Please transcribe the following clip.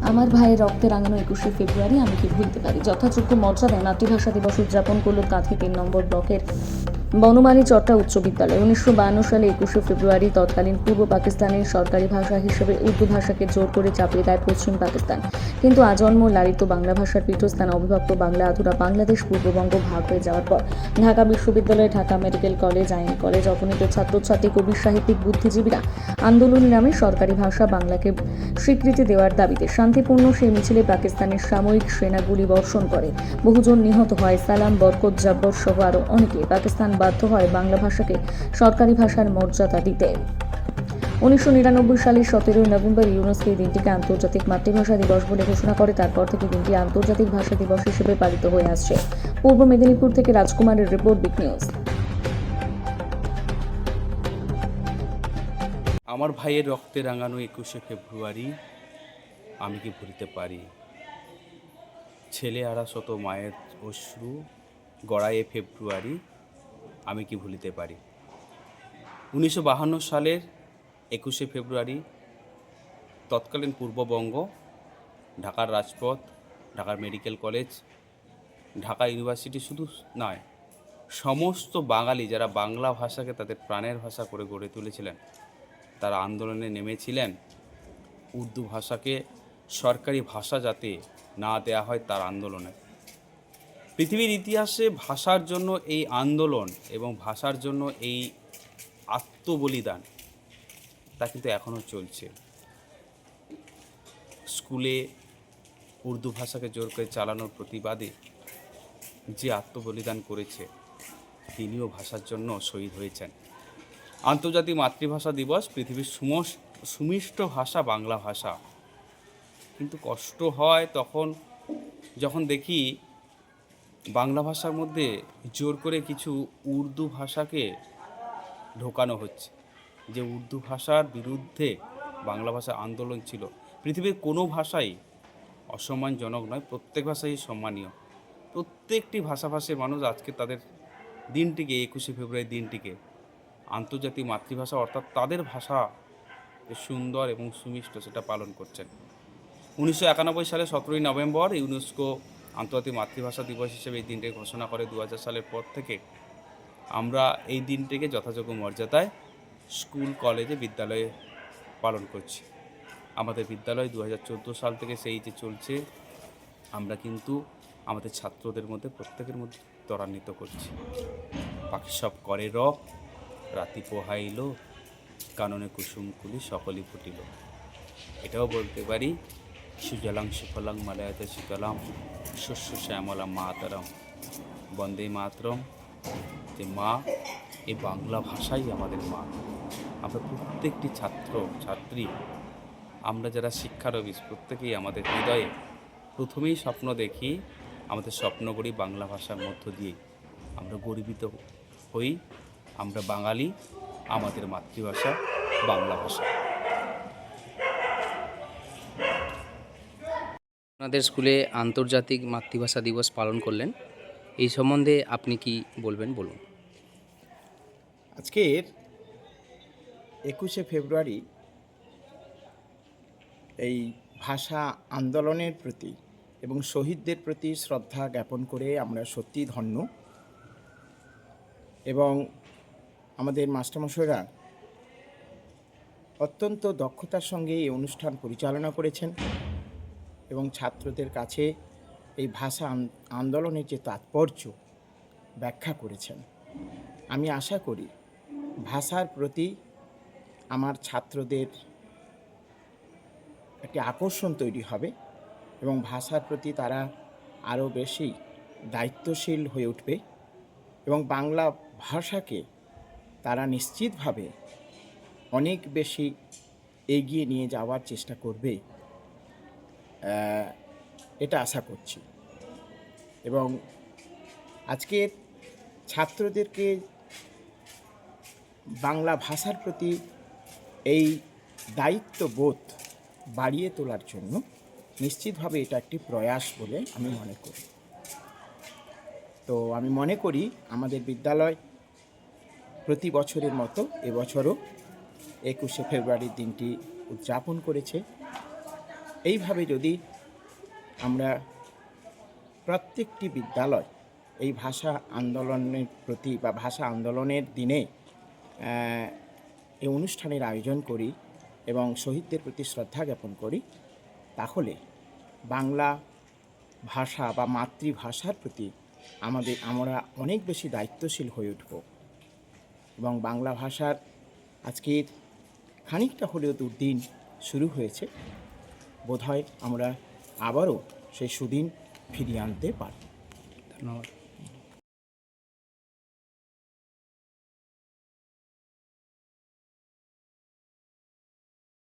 আমার ভাইয়ের রক্তে রাঙানো 21শে ফেব্রুয়ারি আমি কি ভুলতে পারি। যথাযোগ্য মর্যাদায় মাতৃভাষা দিবস উদযাপন করল কাঁথি 3 নম্বর ব্লকের বনমালী চট্টা উচ্চ বিদ্যালয়। 1952 সালে 21শে ফেব্রুয়ারি তৎকালীন পূর্ব পাকিস্তানের সরকারি ভাষা হিসেবে উর্দু ভাষাকে জোর করে চাপিয়ে দেয় পশ্চিম পাকিস্তান। কিন্তু আজন্ম লালিত বাংলা ভাষার পীঠস্থান অবিভক্ত বাংলা আধুরা বাংলাদেশ পূর্ববঙ্গ ভাগ হয়ে যাওয়ার পর ঢাকা বিশ্ববিদ্যালয়, ঢাকা মেডিকেল কলেজ, আইন কলেজ, অগণিত ছাত্রছাত্রী, কবি, সাহিত্যিক, বুদ্ধিজীবীরা আন্দোলনী নামে সরকারি ভাষা বাংলাকে স্বীকৃতি দেওয়ার দাবিতে শান্তিপূর্ণ সেই মিছিলে পাকিস্তানের সামরিক সেনা গুলি বর্ষণ করে। বহুজন নিহত হয়। সালাম, বরকত, জব্বর সহ আরও অনেকে। পাকিস্তান বাধ্য হয় বাংলা ভাষাকে সরকারি ভাষার মর্যাদা দিতে। 1999 সালের 17 নভেম্বর ইউনেস্কো এই দিনটিকে আন্তর্জাতিক মাতৃভাষা দিবস বলে ঘোষণা করে। তারপর থেকে দিনটি আন্তর্জাতিক ভাষা দিবস হিসেবে পালিত হয়ে আসছে। পূর্ব মেদিনীপুর থেকে রাজকুমারের রিপোর্ট, বিগ নিউজ। আমার ভাইয়ের রক্তে রাঙানো 21শে ফেব্রুয়ারি আমি কি ভুলতে পারি। ছেলে আড়াশত মায়ের অশ্রু গড়ায় ফেব্রুয়ারি আমি কি ভুলিতে পারি। 1952 সালের 21শে ফেব্রুয়ারি তৎকালীন পূর্ববঙ্গ, ঢাকার রাজপথ, ঢাকার মেডিকেল কলেজ, ঢাকা ইউনিভার্সিটি শুধু নয়, সমস্ত বাঙালি যারা বাংলা ভাষাকে তাদের প্রাণের ভাষা করে গড়ে তুলেছিলেন, তারা আন্দোলনে নেমেছিলেন উর্দু ভাষাকে সরকারি ভাষা যাতে না দেয়া হয় তার আন্দোলনে। পৃথিবীর ইতিহাসে ভাষার জন্য এই আন্দোলন এবং ভাষার জন্য এই আত্মবলিদান তা কিন্তু এখনও চলছে। স্কুলে উর্দু ভাষাকে জোর করে চালানোর প্রতিবাদে যে আত্মবলিদান করেছে তিনিও ভাষার জন্য শহীদ হয়েছেন। আন্তর্জাতিক মাতৃভাষা দিবস, পৃথিবীর সুমিষ্ট ভাষা বাংলা ভাষা। কিন্তু কষ্ট হয় তখন যখন দেখি বাংলা ভাষার মধ্যে জোর করে কিছু উর্দু ভাষাকে ঢোকানো হচ্ছে। যে উর্দু ভাষার বিরুদ্ধে বাংলা ভাষা আন্দোলন ছিল। পৃথিবীর কোনো ভাষাই অসম্মানজনক নয়, প্রত্যেক ভাষাই সম্মানীয়। প্রত্যেকটি ভাষাভাষীর মানুষ আজকে তাদের দিনটিকে, 21শে ফেব্রুয়ারি দিনটিকে আন্তর্জাতিক মাতৃভাষা অর্থাৎ তাদের ভাষা যে সুন্দর এবং সুমিষ্ট সেটা পালন করছেন। 1991 সালে 17 নভেম্বর ইউনেস্কো আন্তর্জাতিক মাতৃভাষা দিবস হিসেবে এই দিনটিকে ঘোষণা করে। 2000 সালের পর থেকে আমরা এই দিনটিকে যথাযোগ্য মর্যাদায় স্কুল, কলেজে, বিদ্যালয়ে পালন করছি। আমাদের বিদ্যালয় 2014 সাল থেকে সেই যে চলছে, আমরা কিন্তু আমাদের ছাত্রদের মধ্যে প্রত্যেকের মধ্যে ত্বরান্বিত করছি। পাখি সব করে রব, রাতি পোহাইল, কাননে কুসুমকুলি সকলই ফুটিল। এটাও বলতে পারি, সুজলাং সুফলাং মালায়তে শীতলাম, শস্য শ্যামলাম মাতরম, বন্দে মাতরম। যে মা, এই বাংলা ভাষাই আমাদের মা। আমরা প্রত্যেকটি ছাত্র ছাত্রী, আমরা যারা শিক্ষানবিশ, প্রত্যেকেই আমাদের হৃদয়ে প্রথমেই স্বপ্ন দেখি, আমাদের স্বপ্ন করি বাংলা ভাষার মধ্য দিয়েই। আমরা গর্বিত হই, আমরা বাঙালি, আমাদের মাতৃভাষা বাংলা ভাষা। আপনাদের স্কুলে আন্তর্জাতিক মাতৃভাষা দিবস পালন করলেন, এই সম্বন্ধে আপনি কি বলবেন, বলুন। আজকের 21শে ফেব্রুয়ারি এই ভাষা আন্দোলনের প্রতি এবং শহীদদের প্রতি শ্রদ্ধা জ্ঞাপন করে আমরা সত্যি ধন্য। এবং আমাদের মাস্টারমশাইরা অত্যন্ত দক্ষতার সঙ্গে এই অনুষ্ঠান পরিচালনা করেছেন এবং ছাত্রদের কাছে এই ভাষা আন্দোলনের যে তাৎপর্য ব্যাখ্যা করেছেন। আমি আশা করি ভাষার প্রতি আমার ছাত্রদের একটি আকর্ষণ তৈরি হবে এবং ভাষার প্রতি তারা আরও বেশি দায়িত্বশীল হয়ে উঠবে এবং বাংলা ভাষাকে তারা নিশ্চিতভাবে অনেক বেশি এগিয়ে নিয়ে যাওয়ার চেষ্টা করবে, এটা আশা করছি। এবং আজকের ছাত্রদেরকে বাংলা ভাষার প্রতি এই দায়িত্ববোধ বাড়িয়ে তোলার জন্য নিশ্চিতভাবে এটা একটি প্রয়াস বলে আমি মনে করি। তো আমি মনে করি আমাদের বিদ্যালয় প্রতি বছরের মতো এবছরও 21শে ফেব্রুয়ারির দিনটি উদযাপন করেছে এইভাবে যদি আমরা প্রত্যেকটি বিদ্যালয় এই ভাষা আন্দোলনের প্রতি বা ভাষা আন্দোলনের দিনে এই অনুষ্ঠানের আয়োজন করি এবং শহীদদের প্রতি শ্রদ্ধা জ্ঞাপন করি, তাহলে বাংলা ভাষা বা মাতৃভাষার প্রতি আমরা অনেক বেশি দায়িত্বশীল হয়ে উঠব এবং বাংলা ভাষার আজকের খানিকটা হলেও দুর্দিন শুরু হয়েছে, বোধহয় আমরা আবারও সেই সুদিন ফিরিয়ে আনতে পারি। ধন্যবাদ।